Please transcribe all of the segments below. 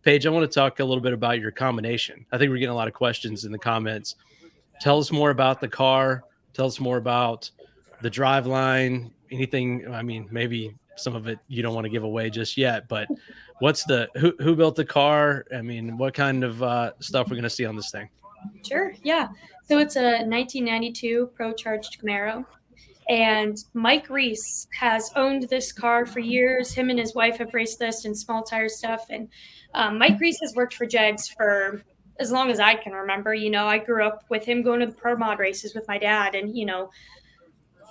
Paige, I want to talk a little bit about your combination. I think we're getting a lot of questions in the comments. Tell us more about the car. Tell us more about the drive line. Anything, I mean, maybe some of it you don't want to give away just yet, but who built the car? I mean, what kind of stuff we're going to see on this thing? Sure, yeah. So it's a 1992 Pro-Charged Camaro. And Mike Reese has owned this car for years. Him and his wife have raced this in small tire stuff. And Mike Reese has worked for Jegs for as long as I can remember. I grew up with him going to the pro mod races with my dad. And,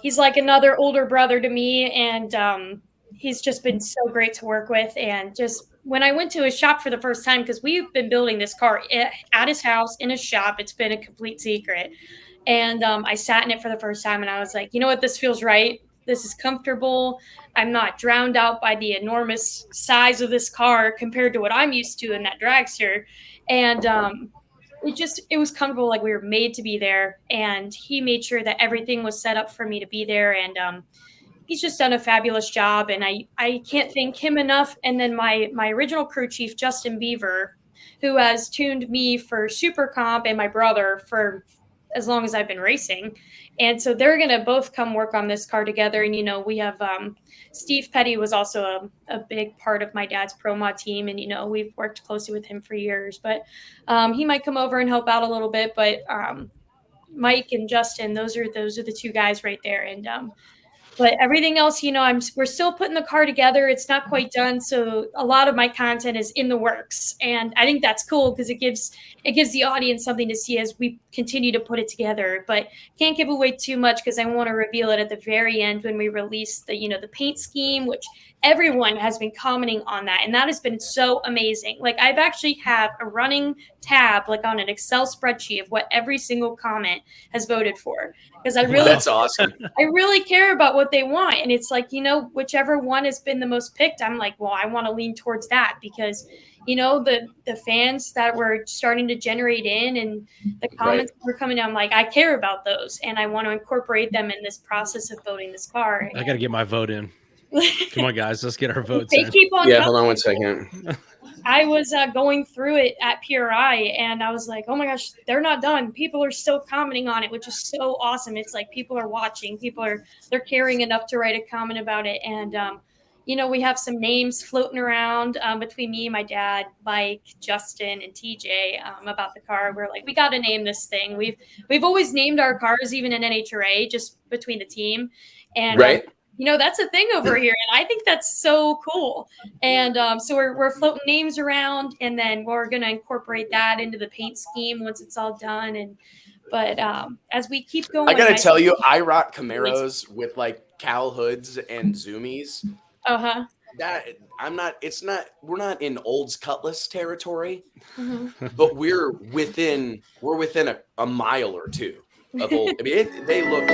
he's like another older brother to me. And he's just been so great to work with. And just when I went to his shop for the first time, because we've been building this car at his house in his shop, it's been a complete secret. And I sat in it for the first time and I was like, you know what, this feels right. This is comfortable. I'm not drowned out by the enormous size of this car compared to what I'm used to in that dragster. And it was comfortable, like we were made to be there. And he made sure that everything was set up for me to be there. And he's just done a fabulous job. And I can't thank him enough. And then my original crew chief, Justin Beaver, who has tuned me for Super Comp and my brother for as long as I've been racing. And so they're going to both come work on this car together. And, we have Steve Petty was also a big part of my dad's pro mod team. And, we've worked closely with him for years, but he might come over and help out a little bit. But Mike and Justin, those are the two guys right there. And but everything else, we're still putting the car together. It's not quite done. So a lot of my content is in the works. And I think that's cool because it gives the audience something to see as we continue to put it together. But can't give away too much because I want to reveal it at the very end when we release the paint scheme, which everyone has been commenting on that. And that has been so amazing. Like I've actually have a running tab like on an Excel spreadsheet of what every single comment has voted for. Because that's awesome. I really care about what they want. And it's like, whichever one has been the most picked, I'm like, well, I want to lean towards that because, the fans that were starting to generate in and the comments were coming down, like, I care about those and I want to incorporate them in this process of voting this car. I got to get my vote in. Come on, guys, let's get our votes in. Keep on coming. Hold on 1 second. I was going through it at PRI and I was like, oh my gosh, they're not done. People are still commenting on it, which is so awesome. It's like people are watching, they're caring enough to write a comment about it. And, we have some names floating around between me and my dad, Mike, Justin, and TJ about the car. We're like, we got to name this thing. We've always named our cars, even in NHRA, just between the team. And that's a thing over here. And I think that's so cool. And so we're floating names around and then we're going to incorporate that into the paint scheme once it's all done. But as we keep going, I got to tell you, I rock Camaros with like cowl hoods and zoomies. Uh-huh. We're not in Olds Cutlass territory, but we're within a mile or two of old. I mean, they look